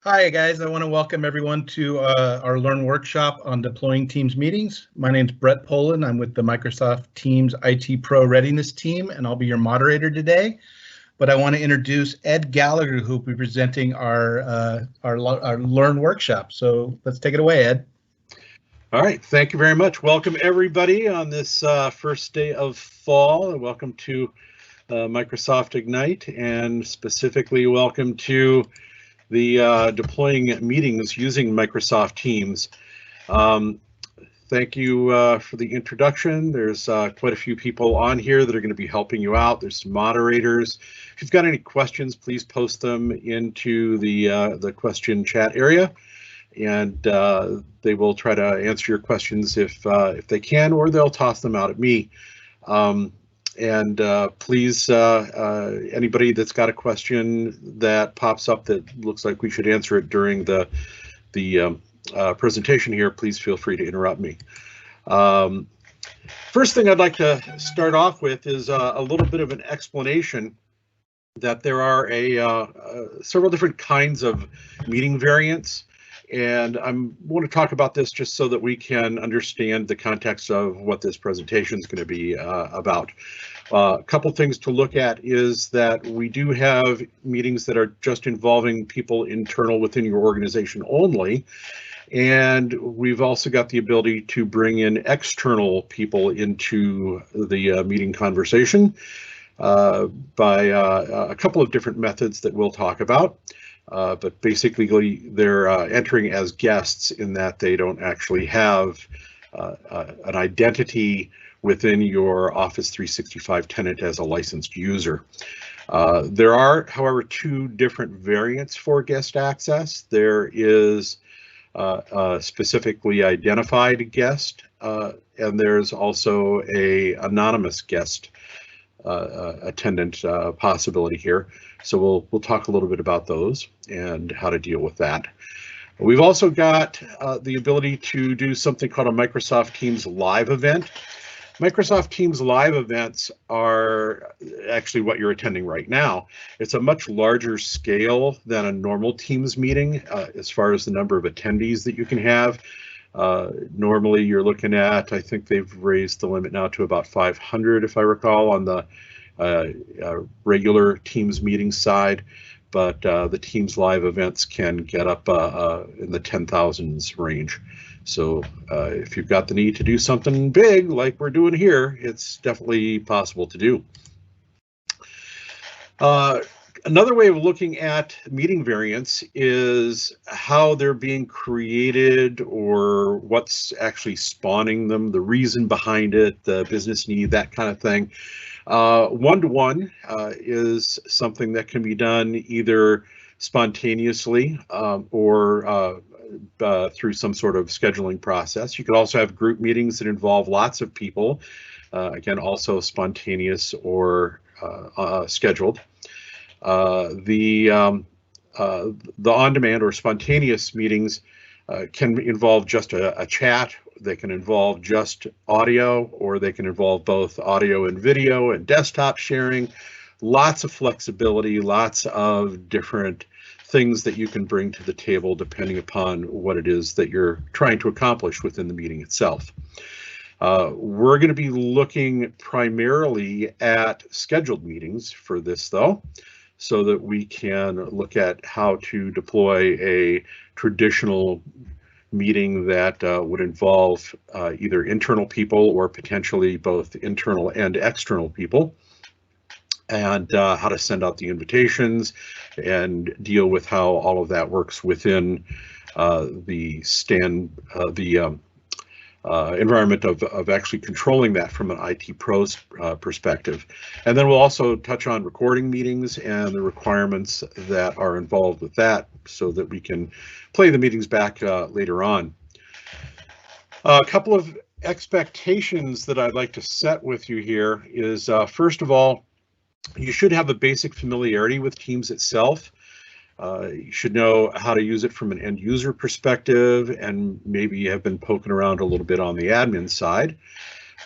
Hi guys, I want to welcome everyone to our Learn workshop on deploying Teams meetings. My name is Brett Poland. I'm with the Microsoft Teams IT Pro Readiness team, and I'll be your moderator today. But I want to introduce Ed Gallagher, who will be presenting our Learn workshop. So let's take it away, Ed. All right, thank you very much. Welcome everybody on this first day of fall, and welcome to Microsoft Ignite, and specifically welcome to the deploying meetings using Microsoft Teams. Thank you for the introduction. There's quite a few people on here that are going to be helping you out. There's some moderators. If you've got any questions, please post them into the question chat area, and they will try to answer your questions if they can, or they'll toss them out at me. Please, anybody that's got a question that pops up that looks like we should answer it during the presentation here, please feel free to interrupt me. First thing I'd like to start off with is a little bit of an explanation that there are several different kinds of meeting variants. And I want to talk about this just so that we can understand the context of what this presentation is going to be about. A couple things to look at is that we do have meetings that are just involving people internal within your organization only. And we've also got the ability to bring in external people into the meeting conversation by a couple of different methods that we'll talk about. But basically, they're entering as guests in that they don't actually have an identity within your Office 365 tenant as a licensed user. There are, however, two different variants for guest access. There is a specifically identified guest, and there's also an anonymous guest attendant possibility here. So we'll talk a little bit about those and how to deal with that. We've also got the ability to do something called a Microsoft Teams live event. Microsoft Teams live events are actually what you're attending right now. It's a much larger scale than a normal Teams meeting as far as the number of attendees that you can have. Normally you're looking at, I think they've raised the limit now to about 500 if I recall on the regular Teams meeting side, but the Teams live events can get up in the 10,000s range. So if you've got the need to do something big like we're doing here, it's definitely possible to do. Another way of looking at meeting variants is how they're being created or what's actually spawning them, the reason behind it, the business need, that kind of thing. One-to-one is something that can be done either spontaneously or through some sort of scheduling process. You could also have group meetings that involve lots of people, again, also spontaneous or scheduled. The on-demand or spontaneous meetings can involve just a chat. They can involve just audio, or they can involve both audio and video and desktop sharing. Lots of flexibility, lots of different things that you can bring to the table depending upon what it is that you're trying to accomplish within the meeting itself. We're going to be looking primarily at scheduled meetings for this, though, so that we can look at how to deploy a traditional meeting that would involve either internal people or potentially both internal and external people, and how to send out the invitations and deal with how all of that works within the environment of actually controlling that from an IT pro's perspective. And then we'll also touch on recording meetings and the requirements that are involved with that so that we can play the meetings back later on. A couple of expectations that I'd like to set with you here is, first of all, you should have a basic familiarity with Teams itself. You should know how to use it from an end user perspective, and maybe you have been poking around a little bit on the admin side.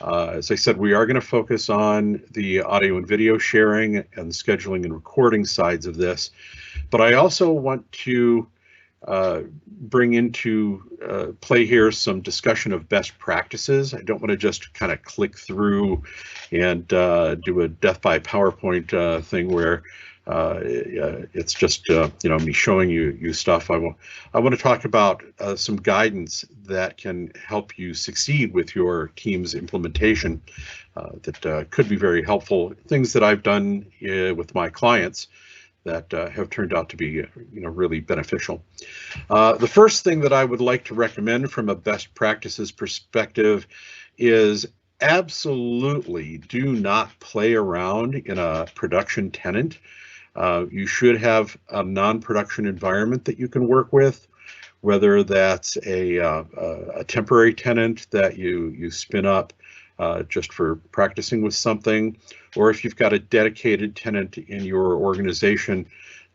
As I said, we are going to focus on the audio and video sharing and scheduling and recording sides of this, but I also want to bring into play here some discussion of best practices. I don't want to just kind of click through and do a death by PowerPoint thing where it's just me showing you stuff. I want to talk about some guidance that can help you succeed with your team's implementation that could be very helpful. Things that I've done with my clients that have turned out to be really beneficial. The first thing that I would like to recommend from a best practices perspective is absolutely do not play around in a production tenant. You should have a non-production environment that you can work with, whether that's a temporary tenant that you spin up just for practicing with something, or if you've got a dedicated tenant in your organization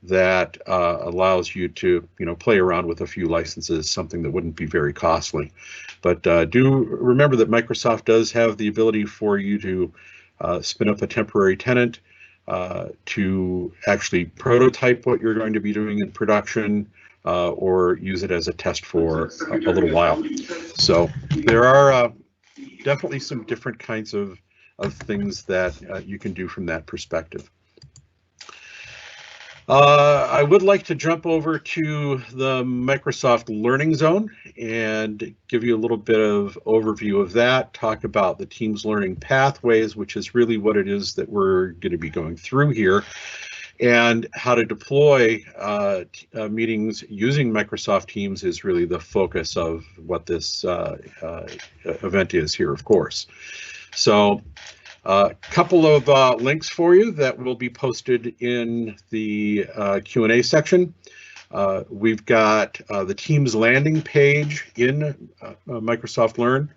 that allows you to play around with a few licenses, something that wouldn't be very costly. But do remember that Microsoft does have the ability for you to spin up a temporary tenant to actually prototype what you're going to be doing in production, or use it as a test for a little while. So there are definitely some different kinds of things that you can do from that perspective. I would like to jump over to the Microsoft Learning Zone and give you a little bit of overview of that, talk about the Teams learning pathways, which is really what it is that we're going to be going through here, and how to deploy meetings using Microsoft Teams is really the focus of what this event is here, of course. So a couple of links for you that will be posted in the Q&A section. We've got the Teams landing page in Microsoft Learn.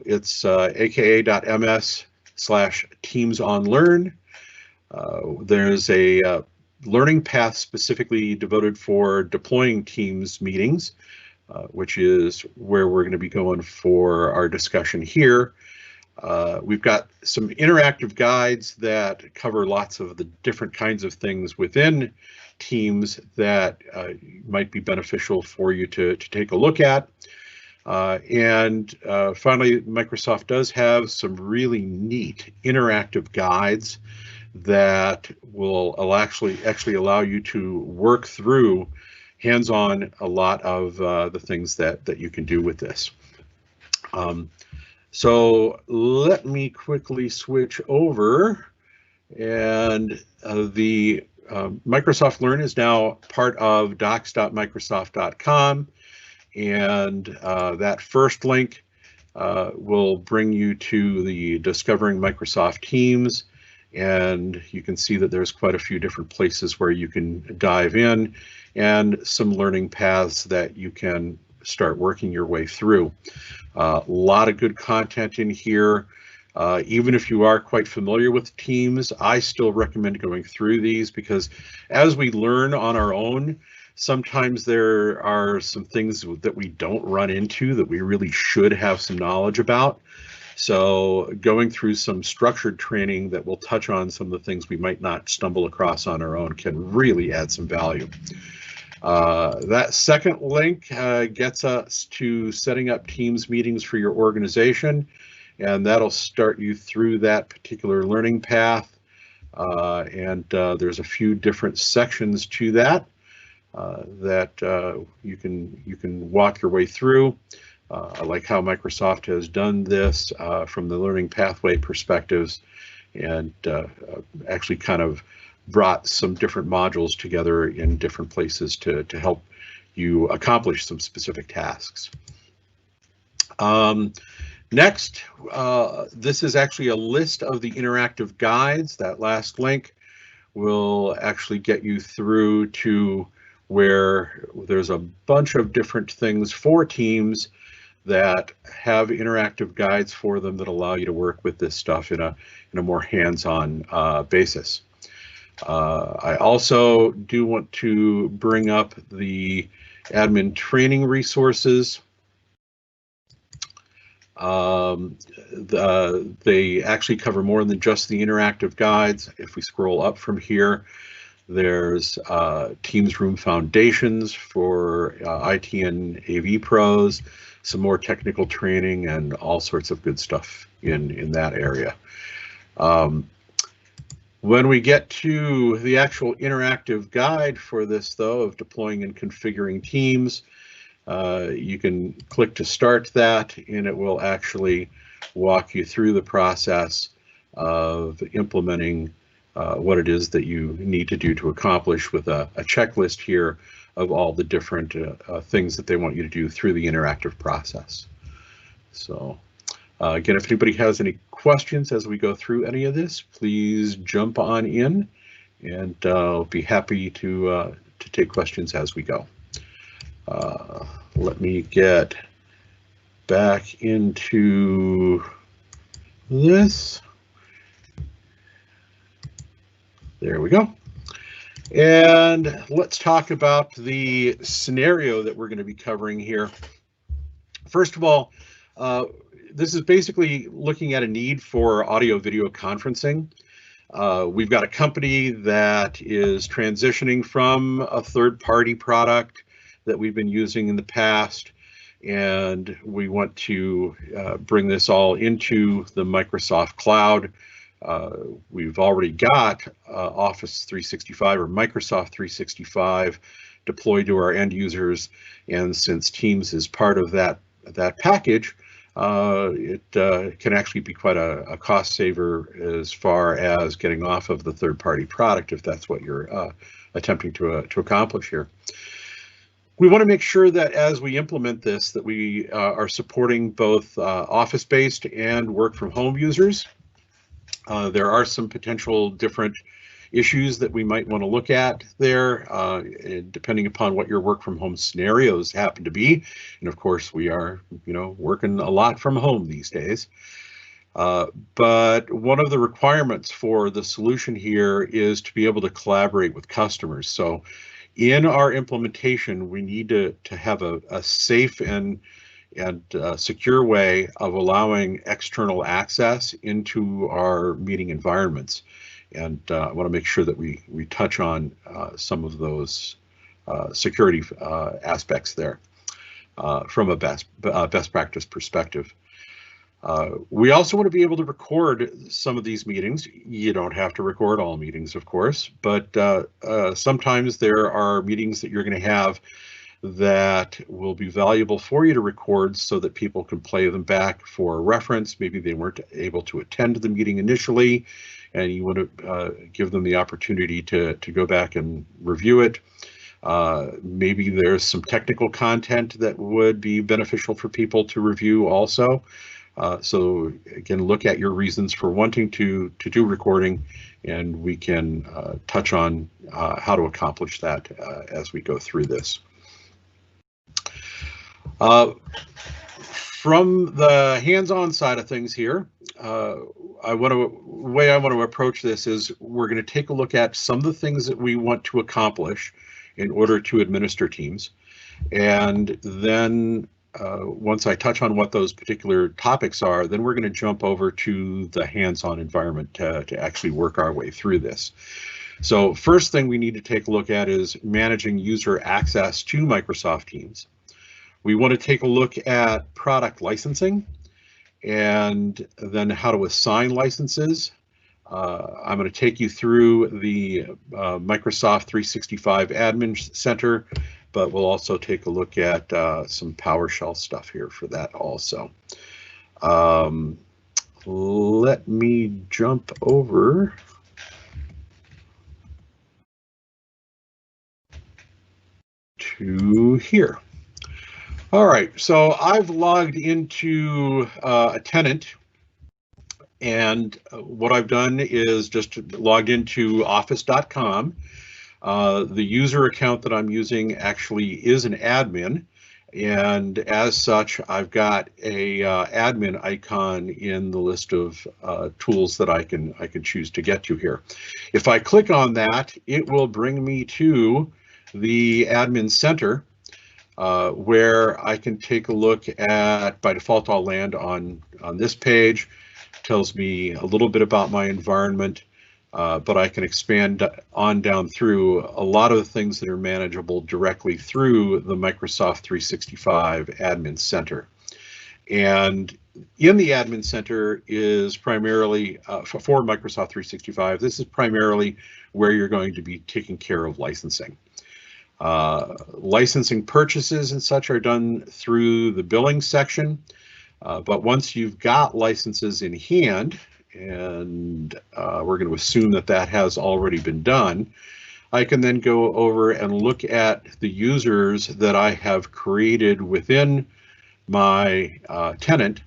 It's aka.ms/teamsonlearn. There's a learning path specifically devoted for deploying Teams meetings, which is where we're going to be going for our discussion here. We've got some interactive guides that cover lots of the different kinds of things within Teams that might be beneficial for you to take a look at. And finally, Microsoft does have some really neat interactive guides that will actually allow you to work through hands-on a lot of the things that you can do with this. So let me quickly switch over, and the Microsoft Learn is now part of docs.microsoft.com, and that first link will bring you to the Discovering Microsoft Teams, and you can see that there's quite a few different places where you can dive in and some learning paths that you can start working your way through. A lot of good content in here. Even if you are quite familiar with Teams, I still recommend going through these, because as we learn on our own, sometimes there are some things that we don't run into that we really should have some knowledge about. So going through some structured training that will touch on some of the things we might not stumble across on our own can really add some value. That second link gets us to setting up Teams meetings for your organization, and that'll start you through that particular learning path. And there's a few different sections to that that you can walk your way through. I like how Microsoft has done this from the learning pathway perspectives, and actually kind of brought some different modules together in different places to help you accomplish some specific tasks. Next, this is actually a list of the interactive guides. That last link will actually get you through to where there's a bunch of different things for Teams that have interactive guides for them that allow you to work with this stuff in a more hands-on basis. I also do want to bring up the admin training resources. They actually cover more than just the interactive guides. If we scroll up from here, There's Teams Room Foundations for IT and AV pros, some more technical training, and all sorts of good stuff in that area. When we get to the actual interactive guide for this, though, of deploying and configuring Teams, you can click to start that, and it will actually walk you through the process of implementing what it is that you need to do to accomplish, with a checklist here of all the different things that they want you to do through the interactive process. So again, if anybody has any questions as we go through any of this, please jump on in, and I'll be happy to take questions as we go. Let me get back into this. There we go. And let's talk about the scenario that we're going to be covering here. First of all, this is basically looking at a need for audio-video conferencing. We've got a company that is transitioning from a third-party product that we've been using in the past, and we want to bring this all into the Microsoft Cloud. We've already got Office 365 or Microsoft 365 deployed to our end users, and since Teams is part of that package, it can actually be quite a cost saver as far as getting off of the third-party product, if that's what you're attempting to accomplish here. We want to make sure that as we implement this, that we are supporting both office-based and work-from-home users. There are some potential different issues that we might want to look at there, depending upon what your work-from-home scenarios happen to be. And of course, we are, working a lot from home these days. But one of the requirements for the solution here is to be able to collaborate with customers. So in our implementation, we need to have a safe and secure way of allowing external access into our meeting environments. And I want to make sure that we touch on some of those security aspects there from a best practice perspective. We also want to be able to record some of these meetings. You don't have to record all meetings, of course, but sometimes there are meetings that you're going to have that will be valuable for you to record so that people can play them back for reference. Maybe they weren't able to attend the meeting initially, and you want to give them the opportunity to go back and review it. Maybe there's some technical content that would be beneficial for people to review also. So again, look at your reasons for wanting to do recording, and we can touch on how to accomplish that as we go through this. From the hands-on side of things here, the way I want to approach this is we're going to take a look at some of the things that we want to accomplish in order to administer Teams, and then once I touch on what those particular topics are, then we're going to jump over to the hands-on environment to actually work our way through this. So first thing we need to take a look at is managing user access to Microsoft Teams. We want to take a look at product licensing and then how to assign licenses. I'm going to take you through the Microsoft 365 Admin Center, but we'll also take a look at some PowerShell stuff here for that also. Let me jump over to here. All right, so I've logged into a tenant, and what I've done is just logged into office.com. The user account that I'm using actually is an admin, and as such, I've got a admin icon in the list of tools that I can choose to get to here. If I click on that, it will bring me to the admin center, where I can take a look at, by default, I'll land on this page. Tells me a little bit about my environment, but I can expand on down through a lot of the things that are manageable directly through the Microsoft 365 Admin Center. And in the Admin Center is primarily, for Microsoft 365, this is primarily where you're going to be taking care of licensing. Licensing purchases and such are done through the billing section, but once you've got licenses in hand, and we're going to assume that that has already been done, I can then go over and look at the users that I have created within my tenant.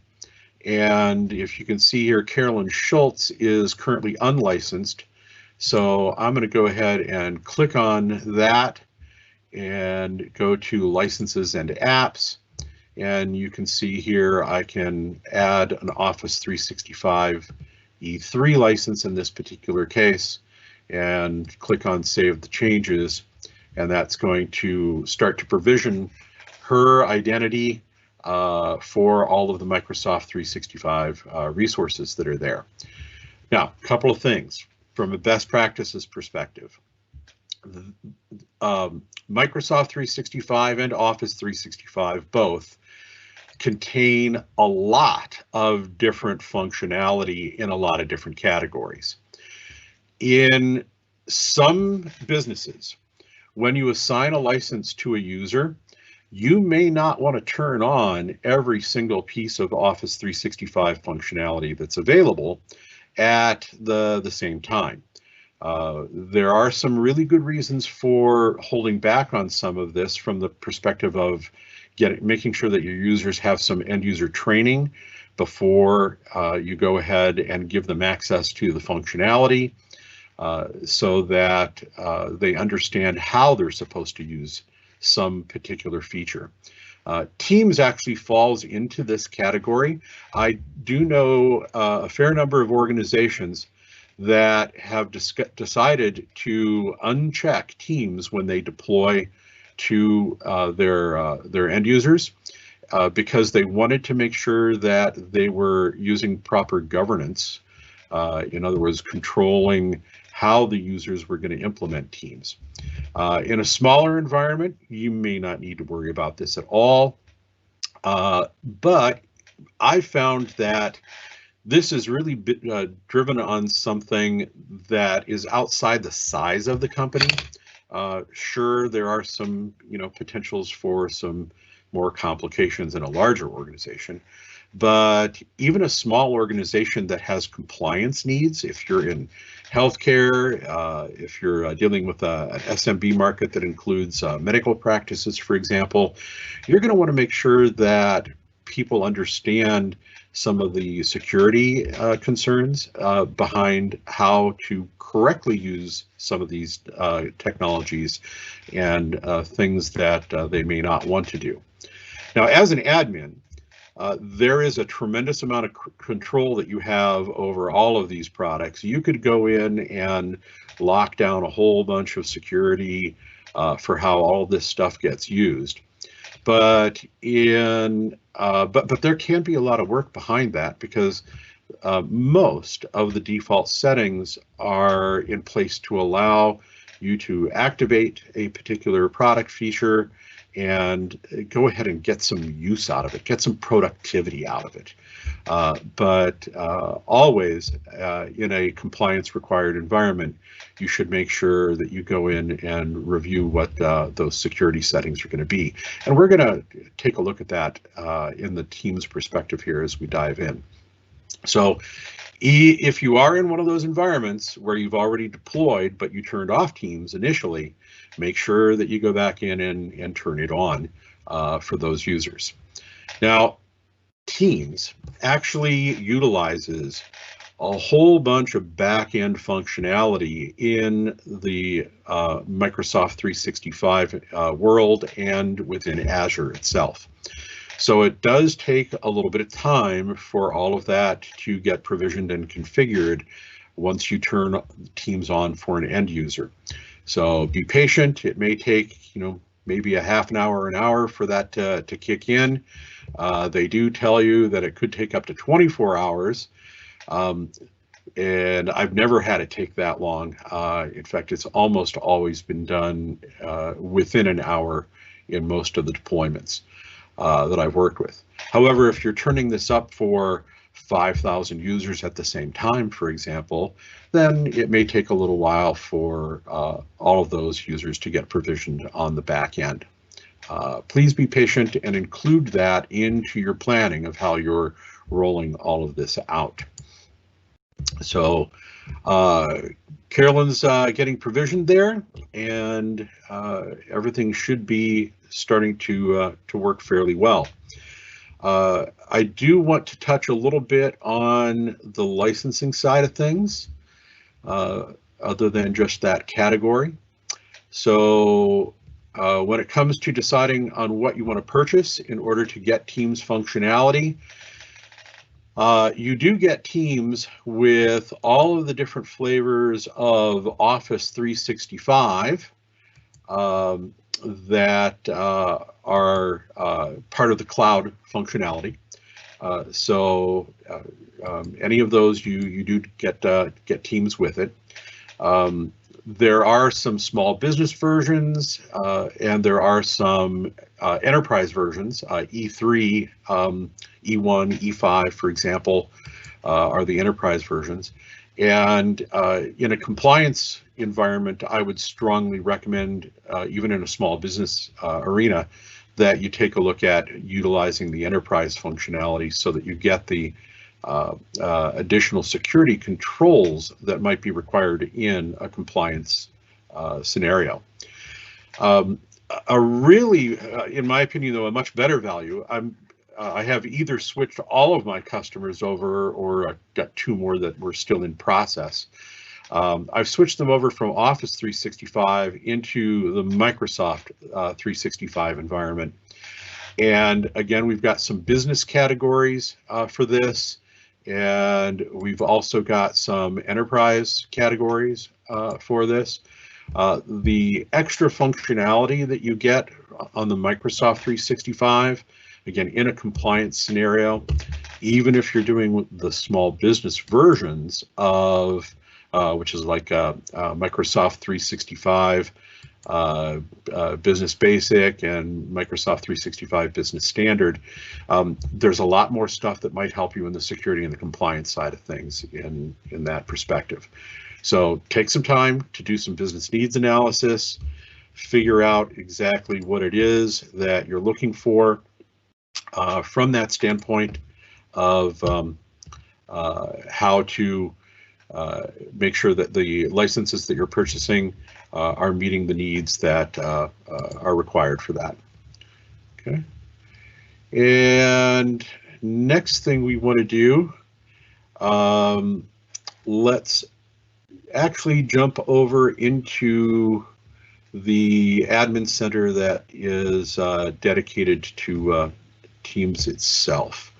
And if you can see here, Carolyn Schultz is currently unlicensed. So I'm going to go ahead and click on that and go to licenses and apps. And you can see here I can add an Office 365 E3 license in this particular case, and click on Save the Changes, and that's going to start to provision her identity for all of the Microsoft 365 resources that are there. Now, a couple of things from a best practices perspective. Microsoft 365 and Office 365 both contain a lot of different functionality in a lot of different categories. In some businesses, when you assign a license to a user, you may not want to turn on every single piece of Office 365 functionality that's available at the same time. There are some really good reasons for holding back on some of this from the perspective of making sure that your users have some end user training before you go ahead and give them access to the functionality, so that they understand how they're supposed to use some particular feature. Teams actually falls into this category. I do know a fair number of organizations that have decided to uncheck Teams when they deploy to their end users, because they wanted to make sure that they were using proper governance. In other words, controlling how the users were going to implement Teams. In a smaller environment, you may not need to worry about this at all, but I found that this is really driven on something that is outside the size of the company. Sure, there are some, potentials for some more complications in a larger organization, but even a small organization that has compliance needs, if you're in healthcare, if you're dealing with an SMB market that includes medical practices, for example, you're going to want to make sure that people understand some of the security concerns behind how to correctly use some of these technologies and things that they may not want to do. Now, as an admin, there is a tremendous amount of control that you have over all of these products. You could go in and lock down a whole bunch of security for how all this stuff gets used. But but there can be a lot of work behind that, because most of the default settings are in place to allow you to activate a particular product feature and go ahead and get some use out of it, get some productivity out of it. But always in a compliance required environment, you should make sure that you go in and review what those security settings are going to be. And we're going to take a look at that in the Teams perspective here as we dive in. So if you are in one of those environments where you've already deployed, but you turned off Teams initially, make sure that you go back in and turn it on for those users. Now, Teams actually utilizes a whole bunch of back-end functionality in the Microsoft 365 world and within Azure itself. So it does take a little bit of time for all of that to get provisioned and configured once you turn Teams on for an end user. So be patient. It may take, maybe a half an hour for that to kick in. They do tell you that it could take up to 24 hours. and I've never had it take that long. In fact, it's almost always been done within an hour in most of the deployments that I've worked with. However, if you're turning this up for 5,000 users at the same time, for example, then it may take a little while for all of those users to get provisioned on the back end. Please be patient and include that into your planning of how you're rolling all of this out. So Carolyn's getting provisioned there, and everything should be starting to work fairly well. I do want to touch a little bit on the licensing side of things, other than just that category. So when it comes to deciding on what you want to purchase in order to get Teams functionality, you do get Teams with all of the different flavors of Office 365 that are part of the cloud functionality. So any of those you do get Teams with it. There are some small business versions, and there are some enterprise versions. E3, E1, E5, for example, are the enterprise versions. And in a compliance environment, I would strongly recommend, even in a small business arena, that you take a look at utilizing the enterprise functionality so that you get the additional security controls that might be required in a compliance scenario. A really, in my opinion, though, a much better value, I have either switched all of my customers over, or I've got 2 more that were still in process. I've switched them over from Office 365 into the Microsoft 365 environment. And again, we've got some business categories for this, and we've also got some enterprise categories for this. The extra functionality that you get on the Microsoft 365, again, in a compliance scenario, even if you're doing the small business versions of, which is like Microsoft 365 Business Basic and Microsoft 365 Business Standard, there's a lot more stuff that might help you in the security and the compliance side of things in that perspective. So take some time to do some business needs analysis, figure out exactly what it is that you're looking for from that standpoint of how to make sure that the licenses that you're purchasing are meeting the needs that are required for that. Okay. And next thing we want to do, let's actually jump over into the admin center that is dedicated to Teams itself.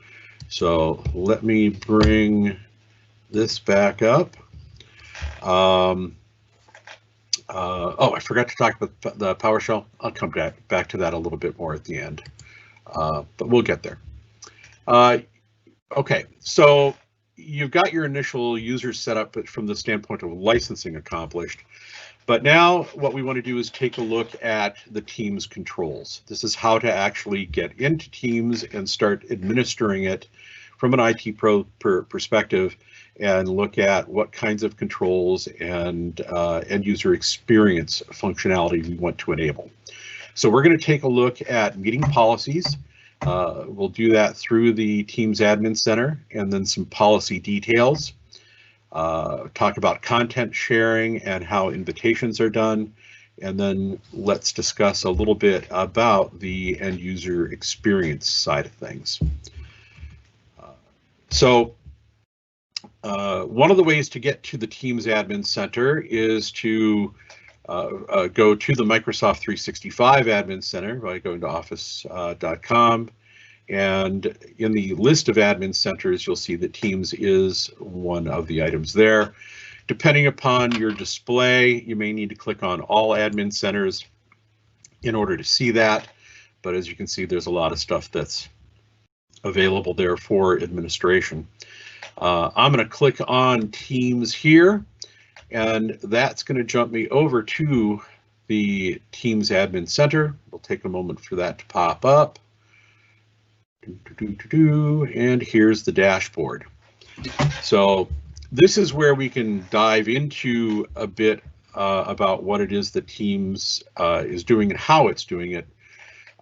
So let me bring this back up. Oh, I forgot to talk about the PowerShell. I'll come back to that a little bit more at the end, but we'll get there. Okay, so you've got your initial users set up from the standpoint of licensing accomplished, but now what we want to do is take a look at the Teams controls. This is how to actually get into Teams and start administering it from an IT pro perspective, and look at what kinds of controls and end user experience functionality we want to enable. So we're going to take a look at meeting policies. We'll do that through the Teams Admin Center, and then some policy details. Talk about content sharing and how invitations are done, and then let's discuss a little bit about the end user experience side of things. One of the ways to get to the Teams Admin Center is to go to the Microsoft 365 Admin Center by going to office.com, and in the list of admin centers, you'll see that Teams is one of the items there. Depending upon your display, you may need to click on all admin centers in order to see that, but as you can see, there's a lot of stuff that's available there for administration. I'm going to click on Teams here, and that's going to jump me over to the Teams Admin Center. We'll take a moment for that to pop up. And here's the dashboard. So this is where we can dive into a bit about what it is that Teams is doing and how it's doing it.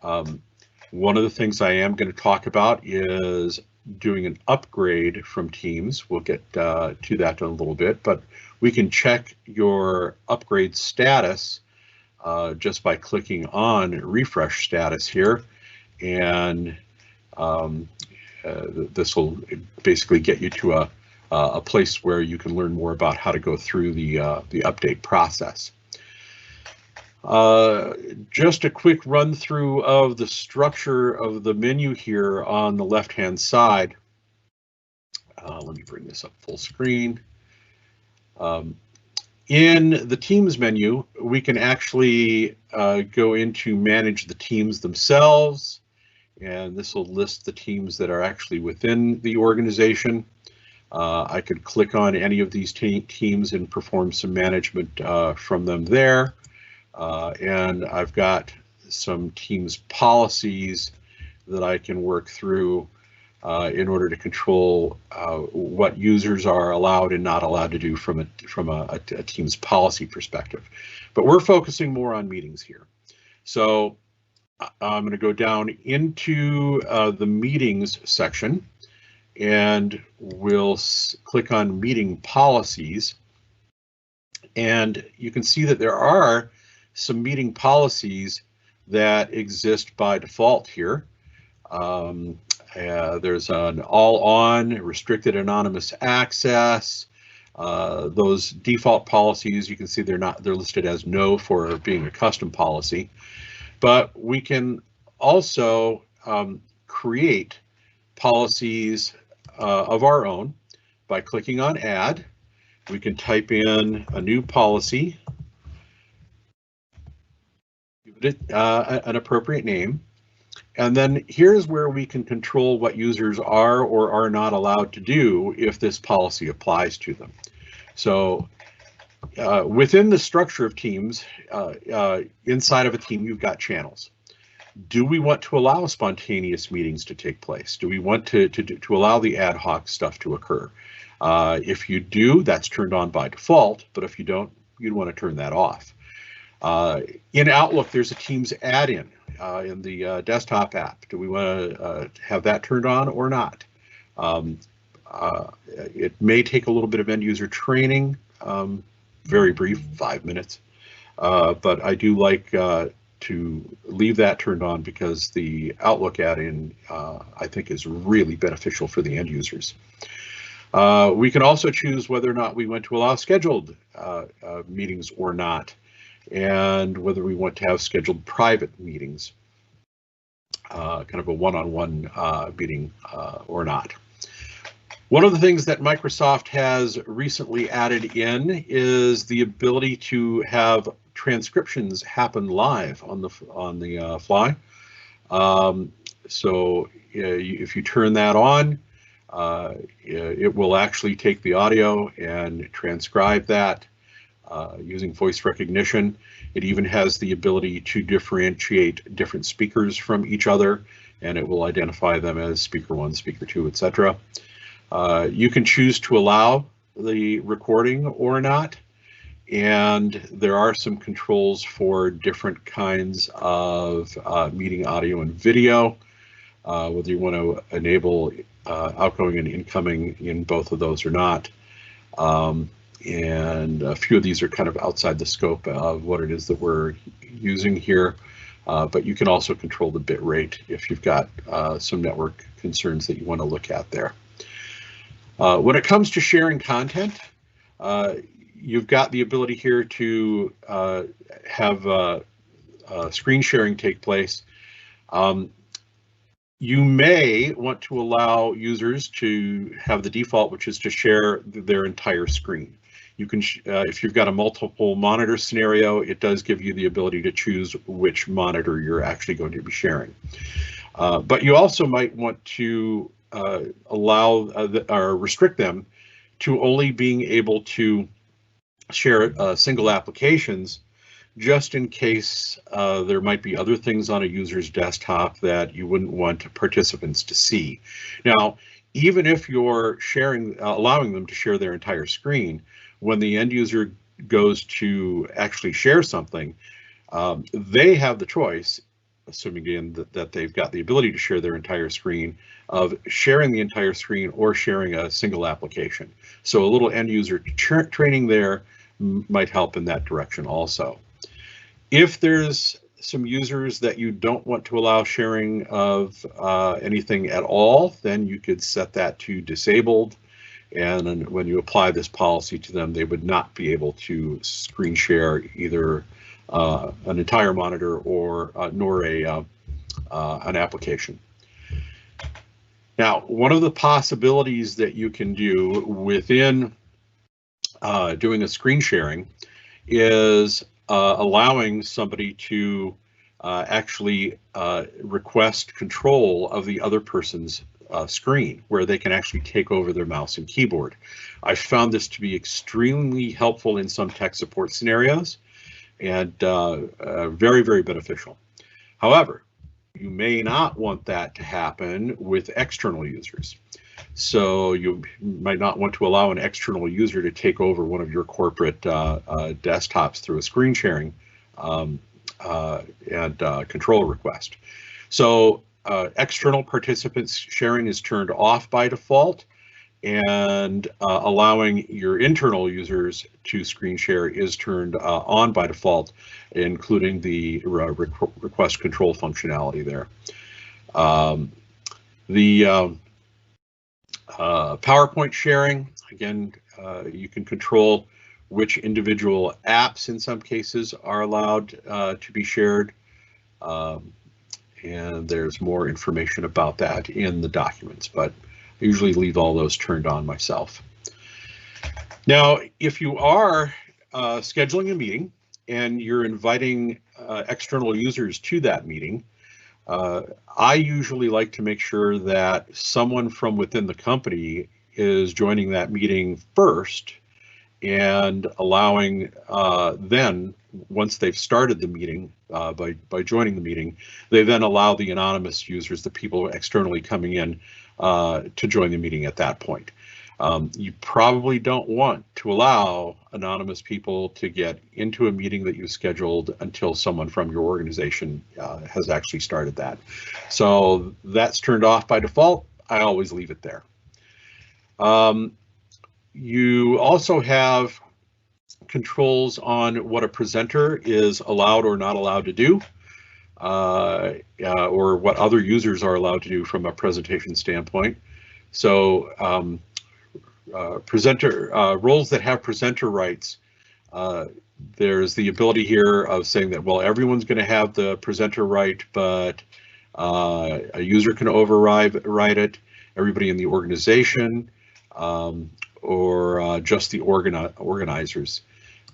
One of the things I am going to talk about is doing an upgrade from Teams. We'll get to that in a little bit, but we can check your upgrade status just by clicking on refresh status here, and this will basically get you to a place where you can learn more about how to go through the update process. Just a quick run through of the structure of the menu here on the left hand side. Let me bring this up full screen. In the Teams menu, we can actually go into manage the teams themselves, and this will list the teams that are actually within the organization. I could click on any of these teams and perform some management from them there. And I've got some Teams policies that I can work through in order to control what users are allowed and not allowed to do from a Teams policy perspective. But we're focusing more on meetings here. So I'm going to go down into the meetings section, and we'll click on meeting policies. And you can see that there are some meeting policies that exist by default here. There's an all-on, restricted anonymous access. Those default policies, you can see they're listed as no for being a custom policy. But we can also create policies of our own by clicking on Add. We can type in a new policy, give it an appropriate name, and then here's where we can control what users are or are not allowed to do if this policy applies to them. So within the structure of Teams, inside of a team, you've got channels. Do we want to allow spontaneous meetings to take place? Do we want to allow the ad hoc stuff to occur? If you do, that's turned on by default, but if you don't, you'd want to turn that off. In Outlook, there's a Teams add-in in the desktop app. Do we want to have that turned on or not? It may take a little bit of end user training, very brief, 5 minutes, but I do like to leave that turned on because the Outlook add-in I think is really beneficial for the end users. We can also choose whether or not we want to allow scheduled meetings or not, and whether we want to have scheduled private meetings, kind of a one-on-one meeting or not. One of the things that Microsoft has recently added in is the ability to have transcriptions happen live on the fly. So if you turn that on, it will actually take the audio and transcribe that using voice recognition. It even has the ability to differentiate different speakers from each other, and it will identify them as speaker 1, speaker 2, etc. You can choose to allow the recording or not, and there are some controls for different kinds of meeting audio and video, whether you want to enable outgoing and incoming in both of those or not. And a few of these are kind of outside the scope of what it is that we're using here, but you can also control the bit rate if you've got some network concerns that you want to look at there. When it comes to sharing content, you've got the ability here to have screen sharing take place. You may want to allow users to have the default, which is to share their entire screen. You can, if you've got a multiple monitor scenario, it does give you the ability to choose which monitor you're actually going to be sharing. But you also might want to allow or restrict them to only being able to share single applications, just in case there might be other things on a user's desktop that you wouldn't want participants to see. Now, even if you're sharing, allowing them to share their entire screen, when the end user goes to actually share something, they have the choice, assuming again that they've got the ability to share their entire screen, of sharing the entire screen or sharing a single application. So a little end user training there might help in that direction also. If there's some users that you don't want to allow sharing of anything at all, then you could set that to disabled. And when you apply this policy to them, they would not be able to screen share either an entire monitor or nor an application. Now, one of the possibilities that you can do within doing a screen sharing is allowing somebody to actually request control of the other person's screen, where they can actually take over their mouse and keyboard. I found this to be extremely helpful in some tech support scenarios and very, very beneficial. However, you may not want that to happen with external users. So you might not want to allow an external user to take over one of your corporate desktops through a screen sharing and control request. So external participants sharing is turned off by default, and allowing your internal users to screen share is turned on by default, including the request control functionality there. PowerPoint sharing, again, you can control which individual apps in some cases are allowed to be shared. And there's more information about that in the documents, but I usually leave all those turned on myself. Now, if you are scheduling a meeting and you're inviting external users to that meeting, I usually like to make sure that someone from within the company is joining that meeting first, and allowing then, once they've started the meeting, by joining the meeting, they then allow the anonymous users, the people externally coming in, to join the meeting at that point. You probably don't want to allow anonymous people to get into a meeting that you scheduled until someone from your organization has actually started that. So that's turned off by default. I always leave it there. You also have controls on what a presenter is allowed or not allowed to do, or what other users are allowed to do from a presentation standpoint. So presenter roles that have presenter rights, there's the ability here of saying that, well, everyone's going to have the presenter right, but a user can override it, everybody in the organization, or just the organizers.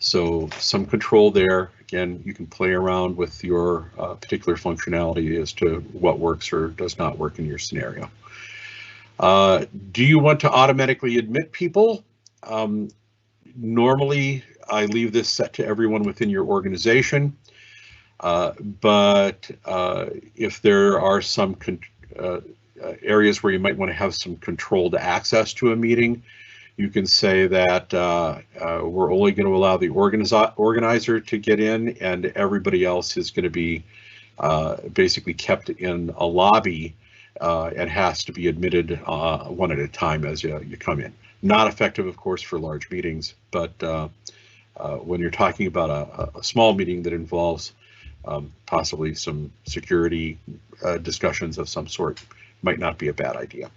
So some control there. Again, you can play around with your particular functionality as to what works or does not work in your scenario. Do you want to automatically admit people? Normally, I leave this set to everyone within your organization, but if there are some areas where you might want to have some controlled access to a meeting, you can say that we're only going to allow the organizer to get in, and everybody else is going to be basically kept in a lobby and has to be admitted one at a time as you come in. Not effective, of course, for large meetings, but when you're talking about a small meeting that involves possibly some security discussions of some sort, might not be a bad idea.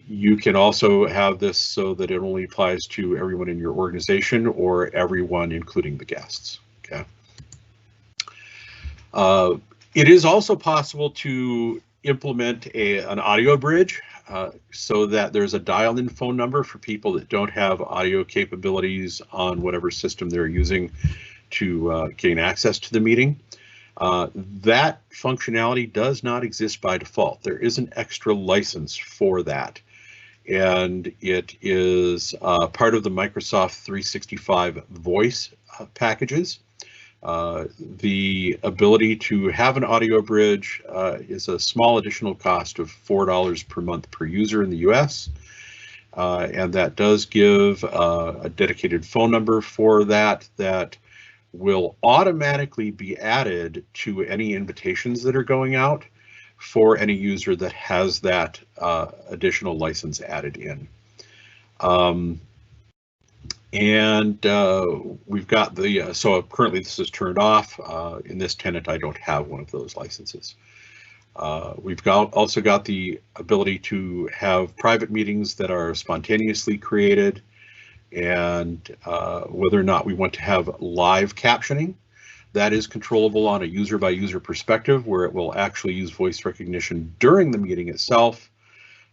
You can also have this so that it only applies to everyone in your organization or everyone, including the guests. Okay. It is also possible to implement an audio bridge so that there's a dial-in phone number for people that don't have audio capabilities on whatever system they're using to gain access to the meeting. That functionality does not exist by default. There is an extra license for that, and it is part of the Microsoft 365 voice packages. The ability to have an audio bridge is a small additional cost of $4 per month per user in the US. And that does give a dedicated phone number for that will automatically be added to any invitations that are going out for any user that has that additional license added in. We've got the, so currently this is turned off. In this tenant, I don't have one of those licenses. We've also got the ability to have private meetings that are spontaneously created, and whether or not we want to have live captioning, that is controllable on a user by user perspective, where it will actually use voice recognition during the meeting itself.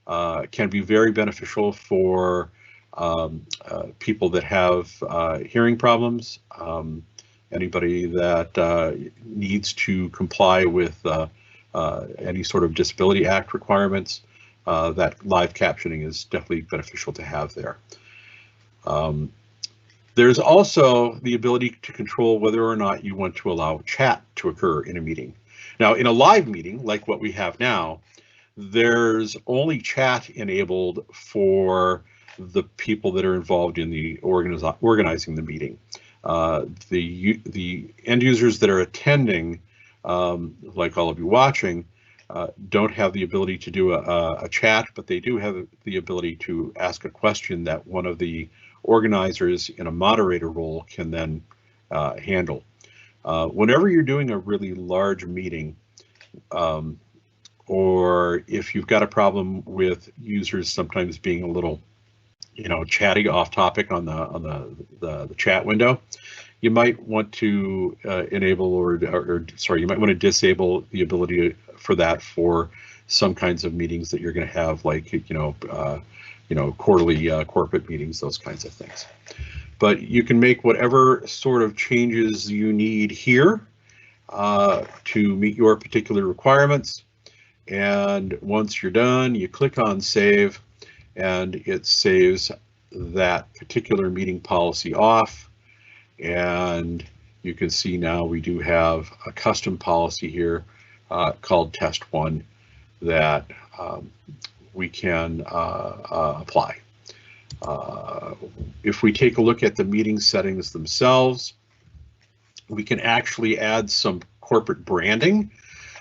It can be very beneficial for people that have hearing problems, anybody that needs to comply with any sort of Disability Act requirements. That live captioning is definitely beneficial to have there. There's also the ability to control whether or not you want to allow chat to occur in a meeting. Now, in a live meeting, like what we have now, there's only chat enabled for the people that are involved in the organizing the meeting. The end users that are attending, like all of you watching, don't have the ability to do a chat, but they do have the ability to ask a question that one of the organizers in a moderator role can then handle. Whenever you're doing a really large meeting, or if you've got a problem with users sometimes being a little, chatty off topic on the chat window, you might want to enable or you might want to disable the ability for that for some kinds of meetings that you're going to have, like quarterly corporate meetings, those kinds of things. But you can make whatever sort of changes you need here to meet your particular requirements. And once you're done, you click on save, and it saves that particular meeting policy off. And you can see now we do have a custom policy here called test 1 that we can apply. If we take a look at the meeting settings themselves, we can actually add some corporate branding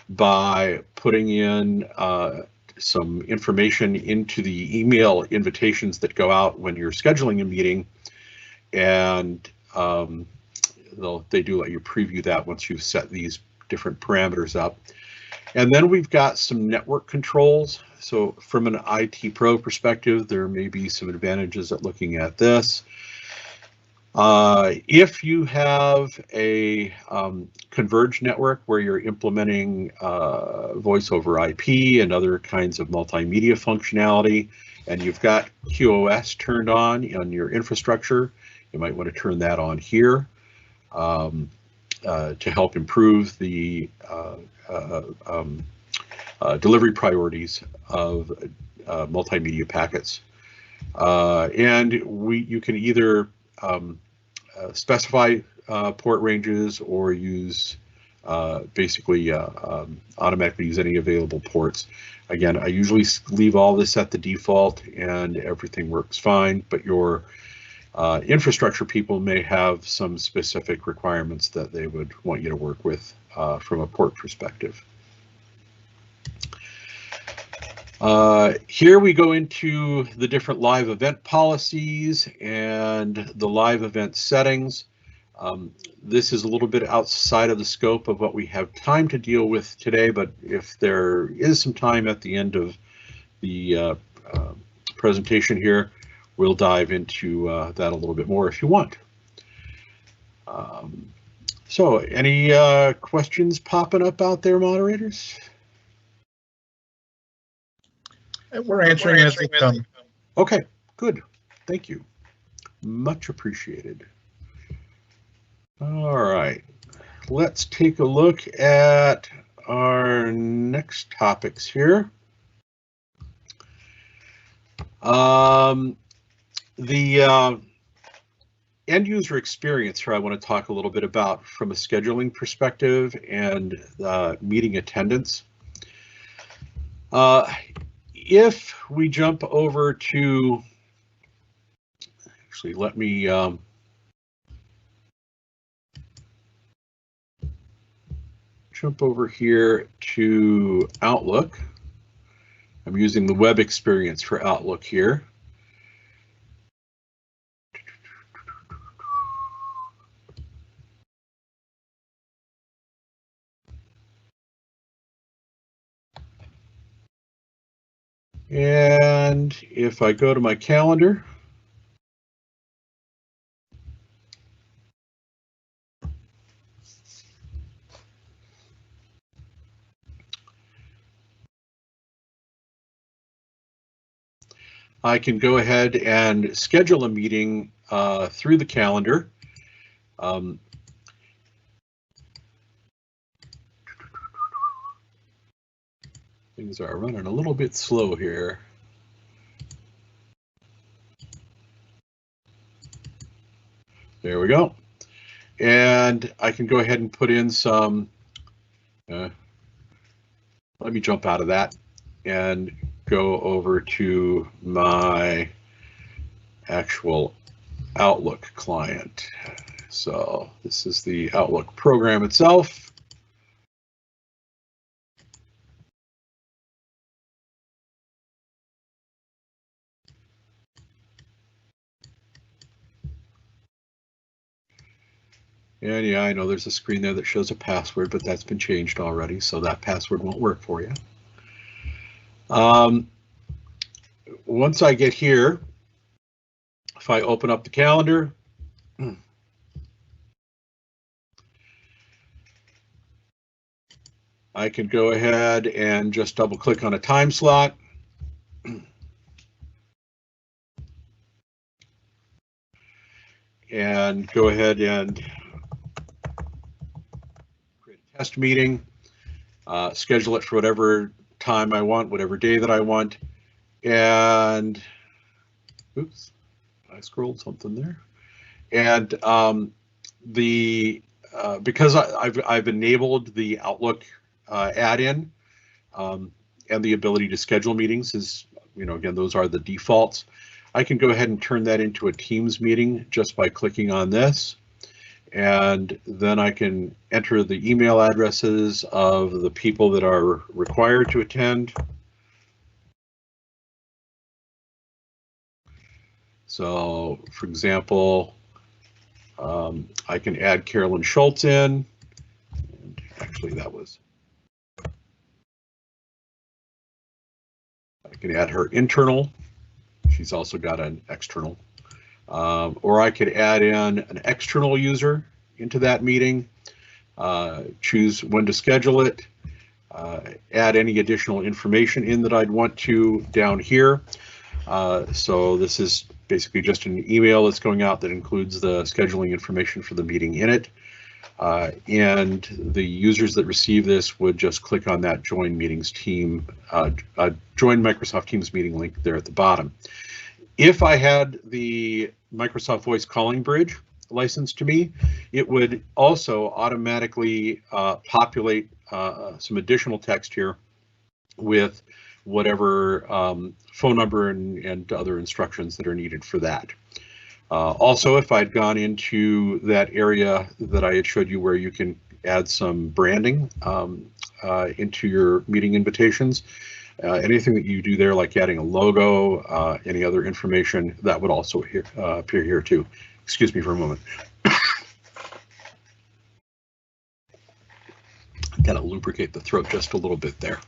by putting in some information into the email invitations that go out when you're scheduling a meeting, and they do let you preview that once you've set these different parameters up. And then we've got some network controls. So from an IT pro perspective, there may be some advantages at looking at this. If you have a converged network where you're implementing voice over IP and other kinds of multimedia functionality, and you've got QoS turned on your infrastructure, you might want to turn that on here to help improve the delivery priorities of multimedia packets. And you can either specify port ranges or use basically automatically use any available ports. Again, I usually leave all this at the default and everything works fine, but your infrastructure people may have some specific requirements that they would want you to work with from a port perspective. Here we go into the different live event policies and the live event settings. This is a little bit outside of the scope of what we have time to deal with today, but if there is some time at the end of the presentation here, we'll dive into that a little bit more if you want. So any questions popping up out there, moderators? We're answering as they come. Okay, good. Thank you. Much appreciated. All right, let's take a look at our next topics here. The end user experience here I want to talk a little bit about from a scheduling perspective and meeting attendance. If we jump over to, actually let me jump over here to Outlook. I'm using the web experience for Outlook here. And if I go to my calendar, I can go ahead and schedule a meeting through the calendar. Things are running a little bit slow here. There we go. And I can go ahead and put in some, let me jump out of that and go over to my actual Outlook client. So this is the Outlook program itself. And yeah, I know there's a screen there that shows a password, but that's been changed already, so that password won't work for you. Once I get here, if I open up the calendar, I can go ahead and just double click on a time slot. And go ahead and create a test meeting, schedule it for whatever time I want, whatever day that I want. And oops, I scrolled something there. And because I've enabled the Outlook add-in and the ability to schedule meetings is, again, those are the defaults. I can go ahead and turn that into a Teams meeting just by clicking on this. And then I can enter the email addresses of the people that are required to attend. So, for example, I can add Carolyn Schultz in. And actually, that was. I can add her internal. She's also got an external. Or I could add in an external user into that meeting, choose when to schedule it, add any additional information in that I'd want to down here. So this is basically just an email that's going out that includes the scheduling information for the meeting in it. And the users that receive this would just click on that Join Meetings Team, Join Microsoft Teams meeting link there at the bottom. If I had the Microsoft Voice Calling Bridge licensed to me, it would also automatically populate some additional text here with whatever phone number and other instructions that are needed for that. Also, if I'd gone into that area that I had showed you where you can add some branding into your meeting invitations, anything that you do there, like adding a logo, any other information, that would also appear here too. Excuse me for a moment. Got to lubricate the throat just a little bit there.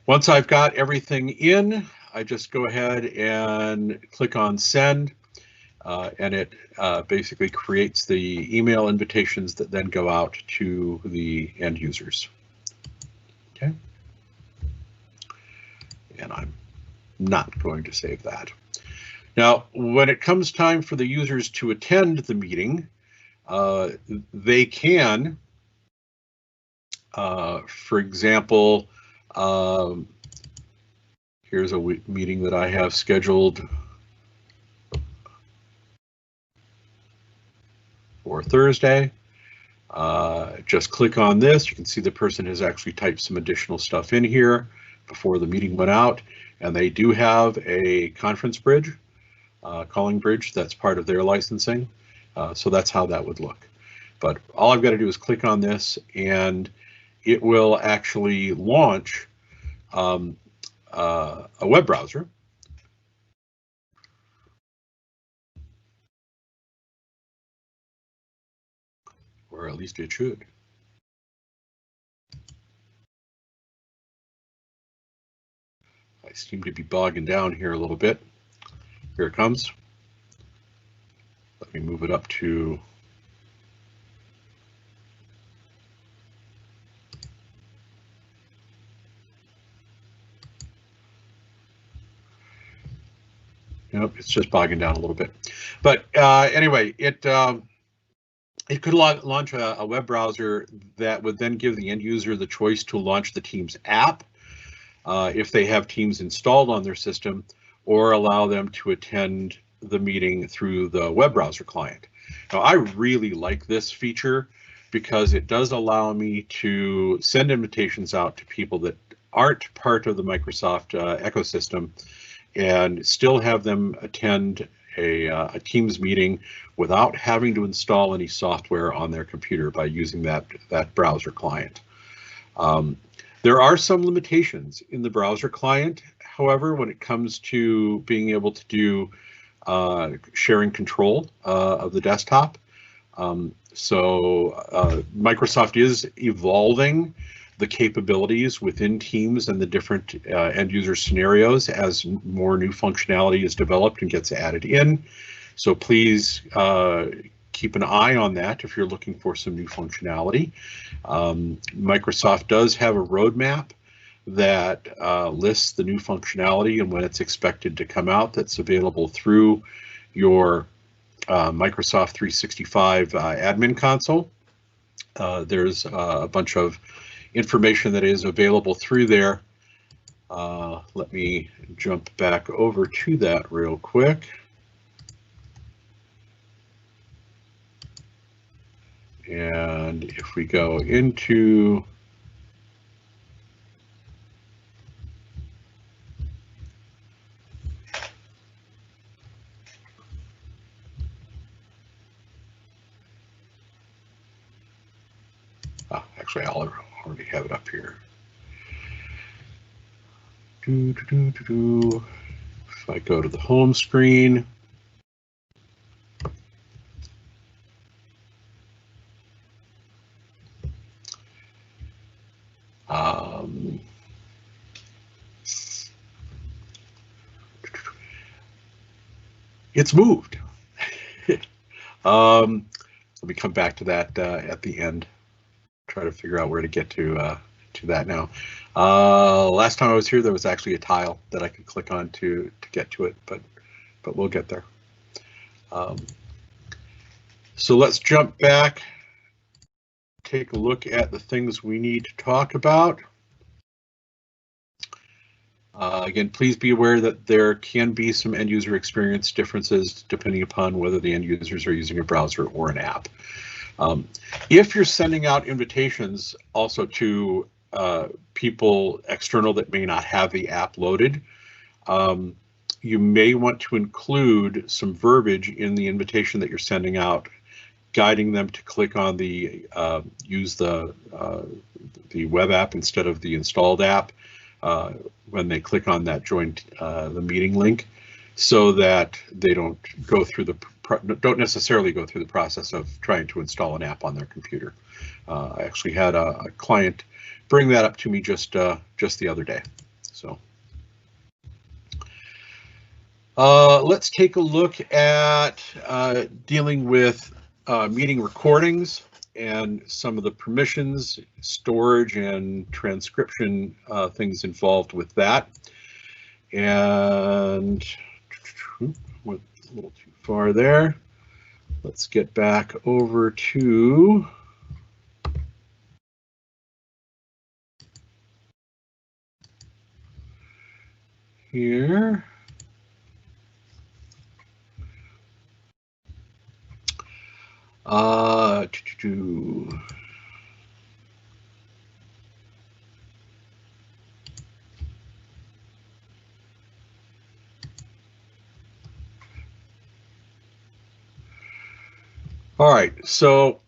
Once I've got everything in, I just go ahead and click on send, and it basically creates the email invitations that then go out to the end users. Okay. And I'm not going to save that. Now, when it comes time for the users to attend the meeting, they can, for example, here's a meeting that I have scheduled for Thursday. Just click on this. You can see the person has actually typed some additional stuff in here before the meeting went out, and they do have a conference bridge, calling bridge, that's part of their licensing. So that's how that would look. But all I've got to do is click on this, and it will actually launch a web browser. Or at least it should. I seem to be bogging down here a little bit. Here it comes. Let me move it up to Nope, it's just bogging down a little bit. But anyway, it could launch a web browser that would then give the end user the choice to launch the Teams app if they have Teams installed on their system, or allow them to attend the meeting through the web browser client. Now, I really like this feature because it does allow me to send invitations out to people that aren't part of the Microsoft ecosystem and still have them attend a Teams meeting without having to install any software on their computer by using that browser client. There are some limitations in the browser client, however, when it comes to being able to do sharing control of the desktop. Microsoft is evolving the capabilities within Teams and the different end user scenarios as more new functionality is developed and gets added in. So please keep an eye on that if you're looking for some new functionality. Microsoft does have a roadmap that lists the new functionality and when it's expected to come out, that's available through your Microsoft 365 admin console. There's a bunch of information that is available through there. Let me jump back over to that real quick. And if we go into actually, I'll already have it up here. If I go to the home screen, it's moved. Let me come back to that at the end. Try to figure out where to get to that now. Last time I was here, there was actually a tile that I could click on to get to it, but we'll get there. So let's jump back, take a look at the things we need to talk about. Again, please be aware that there can be some end user experience differences depending upon whether the end users are using a browser or an app. If you're sending out invitations also to people external that may not have the app loaded, you may want to include some verbiage in the invitation that you're sending out, guiding them to click on the use the web app instead of the installed app when they click on that join the meeting link, so that they don't necessarily go through the process of trying to install an app on their computer. I actually had a client bring that up to me just the other day. So let's take a look at dealing with meeting recordings and some of the permissions, storage, and transcription things involved with that. And went a little too far there. let's get back over to here. All right, so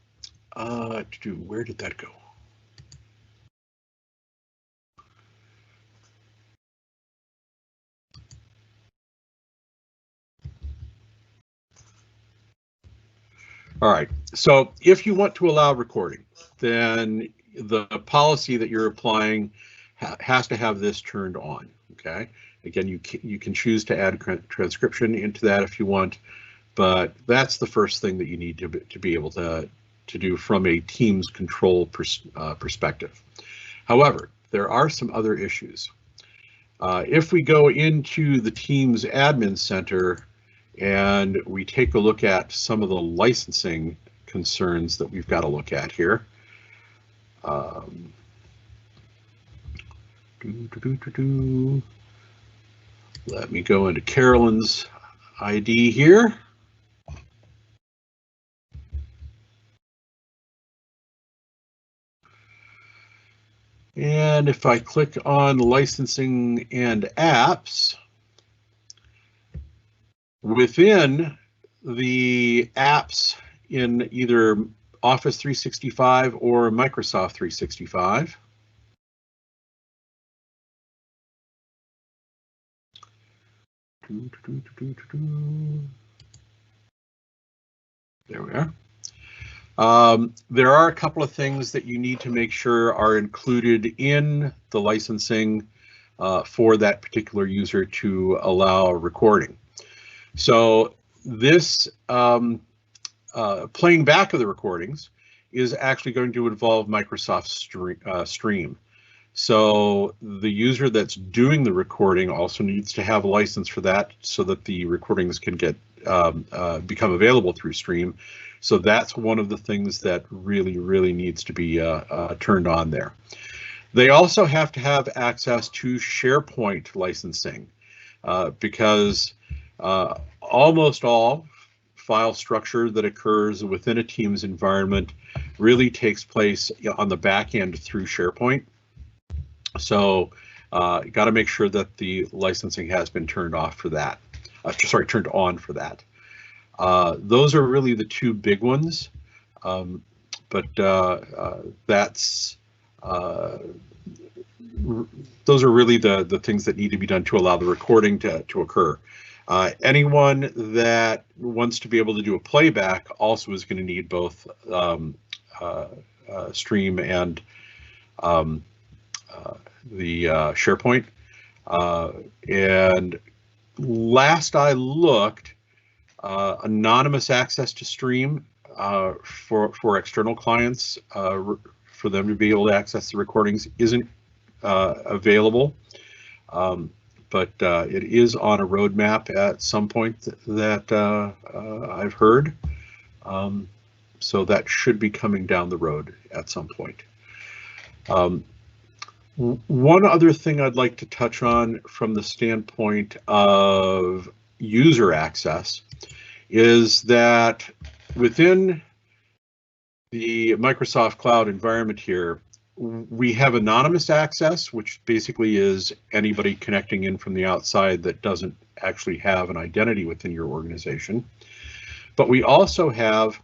where did that go? All right, so if you want to allow recording, then the policy that you're applying has to have this turned on, okay? Again, you can choose to add transcription into that if you want, but that's the first thing that you need to be able to do from a Teams control perspective. However, there are some other issues. If we go into the Teams Admin Center and we take a look at some of the licensing concerns that we've got to look at here. Let me go into Carolyn's ID here. And if I click on licensing and apps, within the apps in either Office 365 or Microsoft 365, there we are. There are a couple of things that you need to make sure are included in the licensing for that particular user to allow recording. So this playing back of the recordings is actually going to involve Microsoft Stream. So the user that's doing the recording also needs to have a license for that so that the recordings can get become available through Stream. So that's one of the things that really needs to be turned on there. They also have to have access to SharePoint licensing because almost all file structure that occurs within a Teams environment really takes place on the back end through SharePoint. So you got to make sure that the licensing has been turned off for that. Turned on for that. Those are really the two big ones, but that's those are really the things that need to be done to allow the recording to occur. Anyone that wants to be able to do a playback also is going to need both Stream and the SharePoint. And last I looked, anonymous access to Stream for external clients for them to be able to access the recordings isn't available. But it is on a roadmap at some point that I've heard. So that should be coming down the road at some point. One other thing I'd like to touch on from the standpoint of user access is that within the Microsoft Cloud environment here, we have anonymous access, which basically is anybody connecting in from the outside that doesn't actually have an identity within your organization. But we also have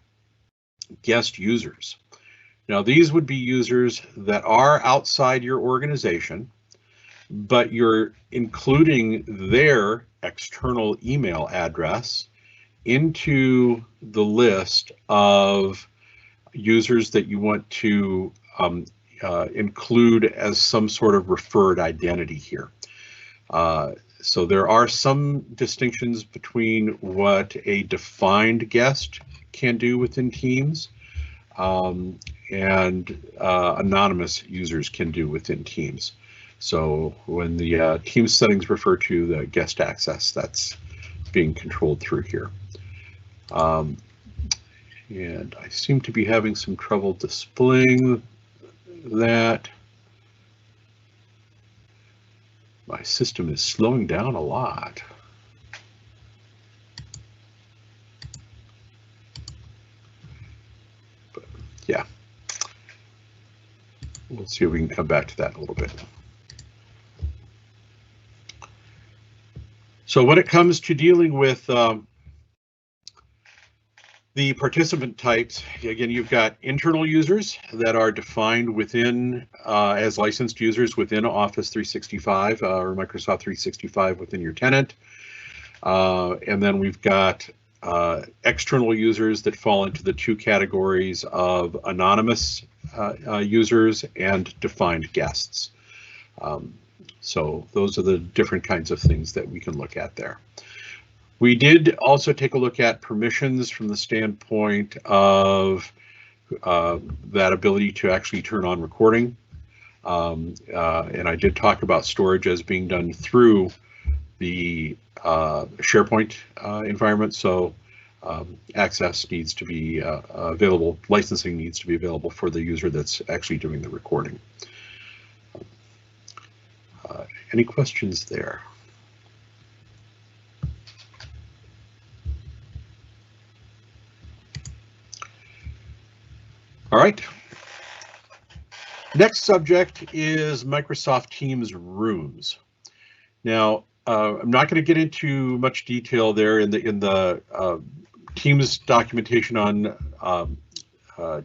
guest users. Now, these would be users that are outside your organization, but you're including their external email address into the list of users that you want to include as some sort of referred identity here. So there are some distinctions between what a defined guest can do within Teams and anonymous users can do within Teams. So when the Teams settings refer to the guest access, that's being controlled through here. And I seem to be having some trouble displaying that. My system is slowing down a lot. But yeah, we'll see if we can come back to that in a little bit. So when it comes to dealing with the participant types, again, you've got internal users that are defined within as licensed users within Office 365 or Microsoft 365 within your tenant. And then we've got external users that fall into the two categories of anonymous users and defined guests. So those are the different kinds of things that we can look at there. We did also take a look at permissions from the standpoint of that ability to actually turn on recording. And I did talk about storage as being done through the SharePoint environment. So access needs to be available, licensing needs to be available for the user that's actually doing the recording. Any questions there? All right. Next subject is Microsoft Teams Rooms. Now, I'm not going to get into much detail there in the Teams documentation on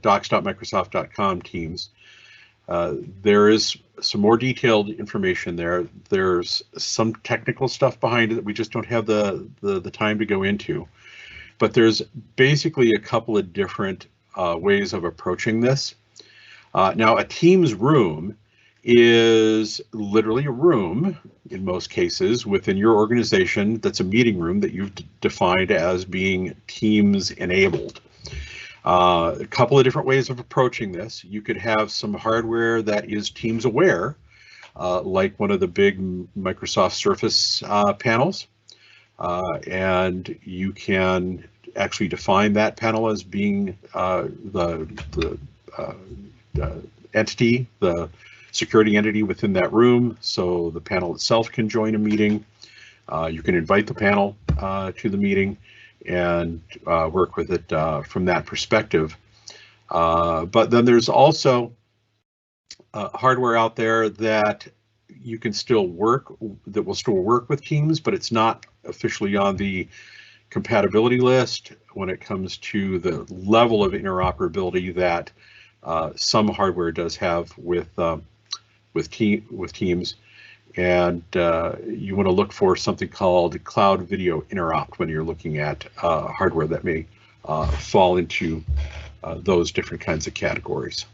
docs.microsoft.com Teams. There is some more detailed information there. There's some technical stuff behind it that we just don't have the time to go into. But there's basically a couple of different ways of approaching this. Now, a Teams room is literally a room, in most cases, within your organization that's a meeting room that you've defined as being Teams enabled. A couple of different ways of approaching this. You could have some hardware that is Teams aware, like one of the big Microsoft Surface panels, and you can actually define that panel as being the entity, the security entity within that room, so the panel itself can join a meeting. You can invite the panel to the meeting and work with it from that perspective. But then there's also hardware out there that you can still work, that will still work with Teams, but it's not officially on the compatibility list when it comes to the level of interoperability that some hardware does have with Teams. And you want to look for something called Cloud Video Interop when you're looking at hardware that may fall into those different kinds of categories.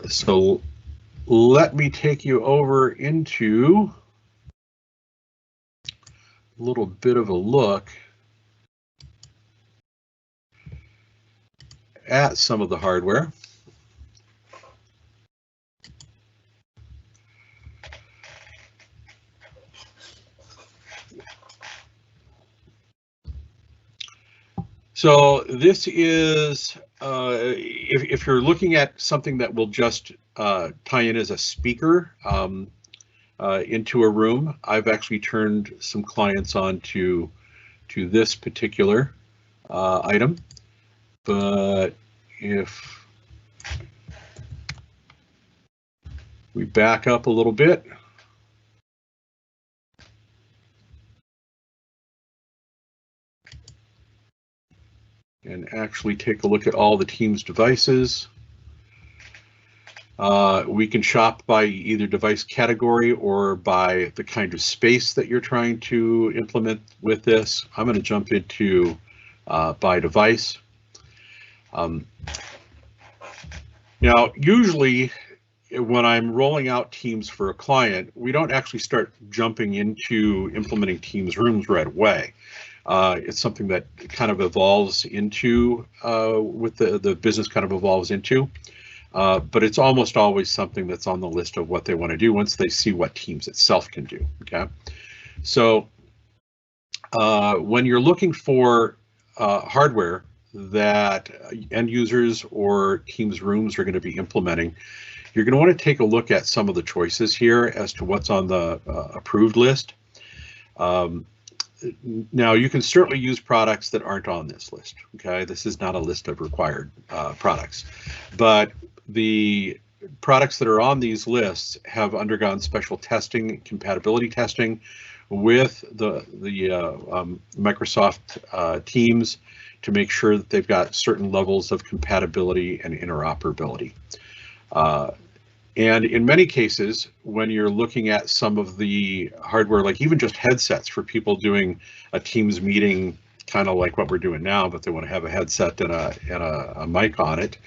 So let me take you over into a little bit of a look at some of the hardware. So this is, if you're looking at something that will just tie in as a speaker into a room, I've actually turned some clients on to this particular item. But if we back up a little bit, and actually take a look at all the Teams devices, we can shop by either device category or by the kind of space that you're trying to implement with this. I'm going to jump into by device. Now, usually when I'm rolling out Teams for a client, we don't actually start jumping into implementing Teams rooms right away. It's something that kind of evolves into, with the business kind of evolves into, but it's almost always something that's on the list of what they want to do once they see what Teams itself can do, okay? So when you're looking for hardware that end users or Teams rooms are going to be implementing, you're going to want to take a look at some of the choices here as to what's on the approved list. Now, you can certainly use products that aren't on this list. Okay, this is not a list of required products, but the products that are on these lists have undergone special testing, compatibility testing with the Microsoft Teams to make sure that they've got certain levels of compatibility and interoperability. And in many cases, when you're looking at some of the hardware, like even just headsets for people doing a Teams meeting, kind of like what we're doing now, but they want to have a headset and a mic on it,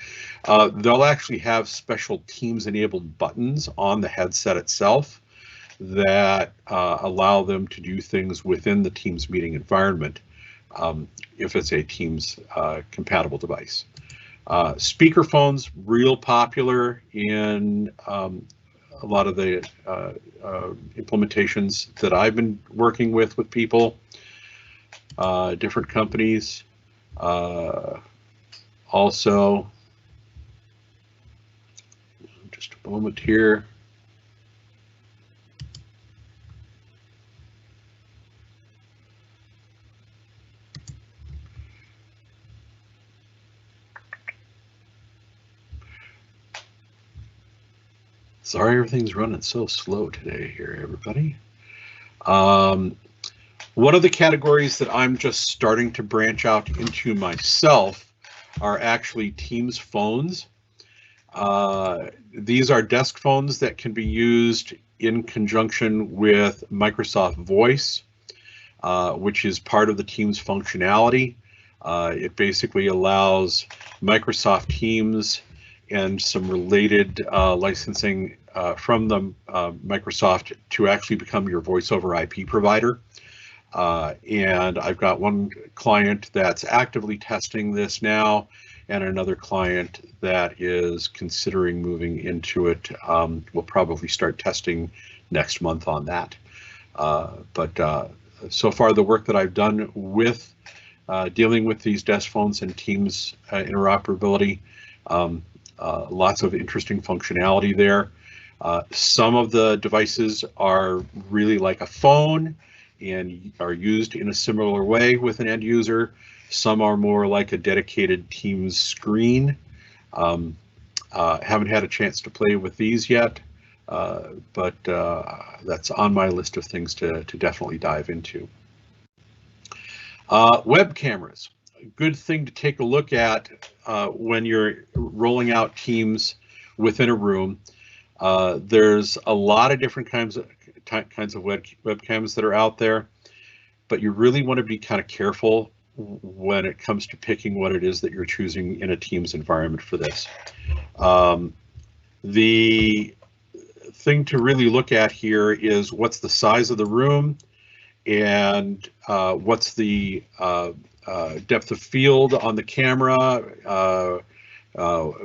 they'll actually have special Teams-enabled buttons on the headset itself that allow them to do things within the Teams meeting environment if it's a Teams compatible device. Speakerphones, real popular in a lot of the implementations that I've been working with people, different companies. Also, just a moment here. Sorry, everything's running so slow today here, everybody. One of the categories that I'm just starting to branch out into myself are actually Teams phones. These are desk phones that can be used in conjunction with Microsoft Voice, which is part of the Teams functionality. It basically allows Microsoft Teams and some related licensing from the Microsoft to actually become your voice over IP provider. And I've got one client that's actively testing this now, and another client that is considering moving into it. We'll probably start testing next month on that. But so far, the work that I've done with dealing with these desk phones and Teams interoperability, lots of interesting functionality there. Some of the devices are really like a phone and are used in a similar way with an end user. Some are more like a dedicated Teams screen. Haven't had a chance to play with these yet, but that's on my list of things to definitely dive into. Web cameras. Good thing to take a look at when you're rolling out Teams within a room. There's a lot of different kinds of webcams that are out there, but you really want to be kind of careful when it comes to picking what it is that you're choosing in a Teams environment for this. The thing to really look at here is what's the size of the room and what's the depth of field on the camera,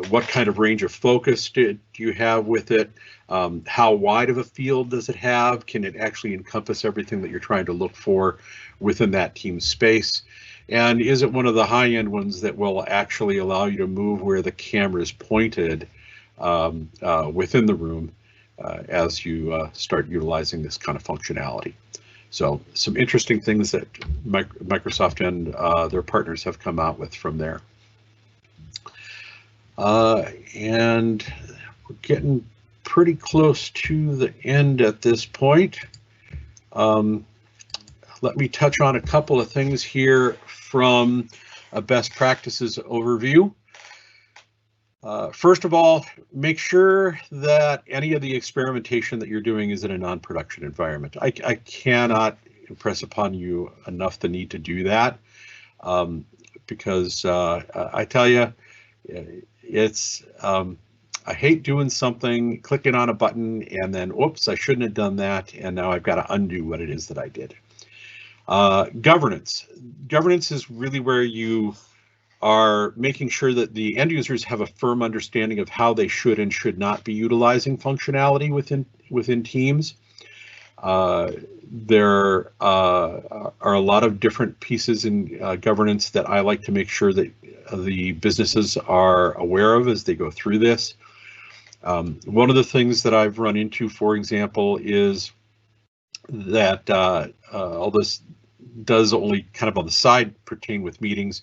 what kind of range of focus do you have with it, how wide of a field does it have, can it actually encompass everything that you're trying to look for within that Team space, and is it one of the high-end ones that will actually allow you to move where the camera is pointed within the room as you start utilizing this kind of functionality. So some interesting things that Microsoft and their partners have come out with from there. And we're getting pretty close to the end at this point. Let me touch on a couple of things here from a best practices overview. First of all, make sure that any of the experimentation that you're doing is in a non-production environment. I cannot impress upon you enough the need to do that, because I tell you, it's I hate doing something, clicking on a button, and then, whoops, I shouldn't have done that, and now I've got to undo what it is that I did. Governance. Governance is really where you are making sure that the end users have a firm understanding of how they should and should not be utilizing functionality within Teams. There are a lot of different pieces in governance that I like to make sure that the businesses are aware of as they go through this. One of the things that I've run into, for example, is that all this does only kind of on the side pertain with meetings.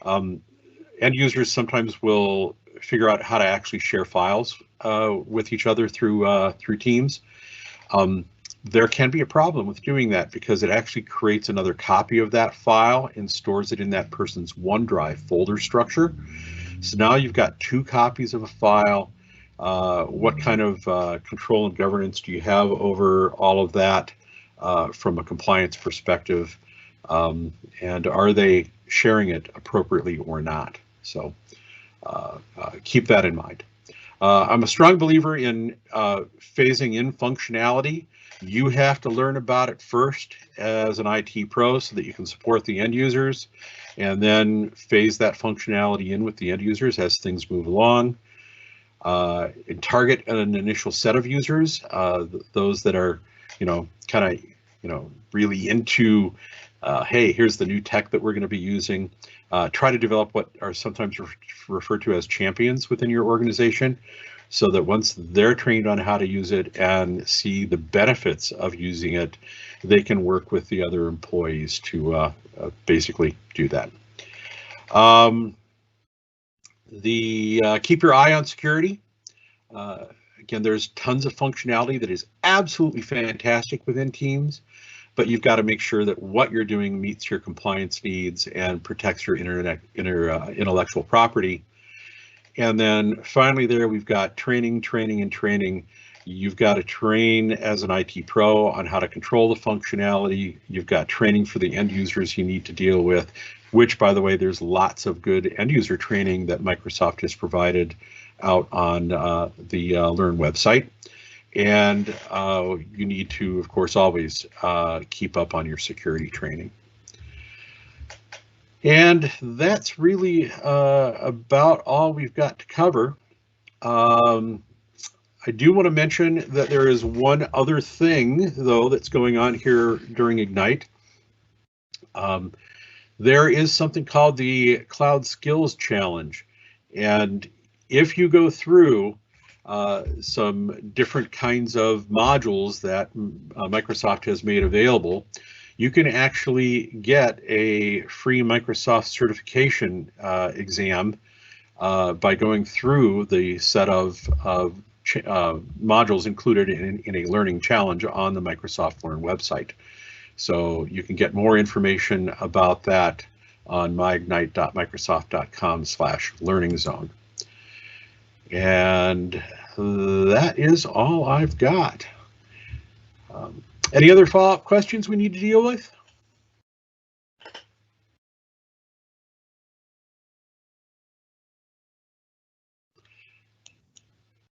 End users sometimes will figure out how to actually share files with each other through Teams. There can be a problem with doing that because it actually creates another copy of that file and stores it in that person's OneDrive folder structure. So now you've got two copies of a file. What kind of control and governance do you have over all of that from a compliance perspective? And are they sharing it appropriately or not? So keep that in mind. I'm a strong believer in phasing in functionality. You have to learn about it first as an IT pro so that you can support the end users, and then phase that functionality in with the end users as things move along. And target an initial set of users, those that are, kind of, really into, hey, here's the new tech that we're going to be using. Try to develop what are sometimes referred to as champions within your organization, so that once they're trained on how to use it and see the benefits of using it, they can work with the other employees to basically do that. Keep your eye on security. Again, there's tons of functionality that is absolutely fantastic within Teams, but you've got to make sure that what you're doing meets your compliance needs and protects your intellectual property. And then finally there, we've got training. You've got to train as an IT pro on how to control the functionality. You've got training for the end users you need to deal with, which, by the way, there's lots of good end user training that Microsoft has provided out on the Learn website. And you need to, of course, always keep up on your security training. And that's really about all we've got to cover. I do want to mention that there is one other thing, though, that's going on here during Ignite. There is something called the Cloud Skills Challenge. And if you go through some different kinds of modules that Microsoft has made available, you can actually get a free Microsoft certification exam by going through the set of modules included in a learning challenge on the Microsoft Learn website. So you can get more information about that on myignite.microsoft.com/learning-zone. And that is all I've got. Any other follow-up questions we need to deal with?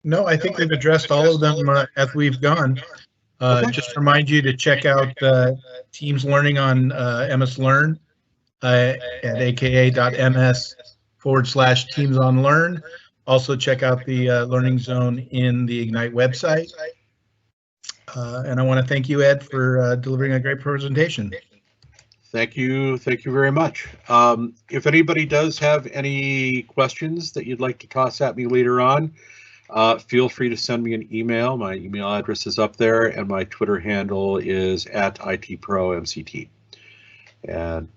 No, I think we've addressed all of them as we've gone. Okay. Just remind you to check out Teams Learning on MS Learn at aka.ms/teamsonlearn. Also check out the Learning Zone in the Ignite website. And I want to thank you, Ed, for delivering a great presentation. Thank you very much. If anybody does have any questions that you'd like to toss at me later on, feel free to send me an email. My email address is up there, and my Twitter handle is @ITProMCT. And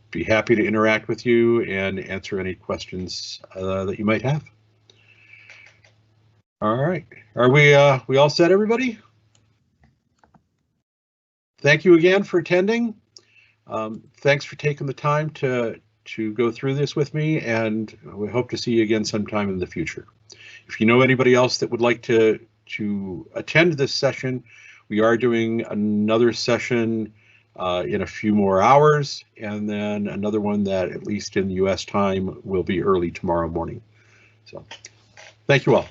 be happy to interact with you and answer any questions that you might have. All right, are we all set, everybody? Thank you again for attending. Thanks for taking the time to go through this with me, and we hope to see you again sometime in the future. If you know anybody else that would like to attend this session, we are doing another session in a few more hours, and then another one that, at least in US time, will be early tomorrow morning. So thank you all.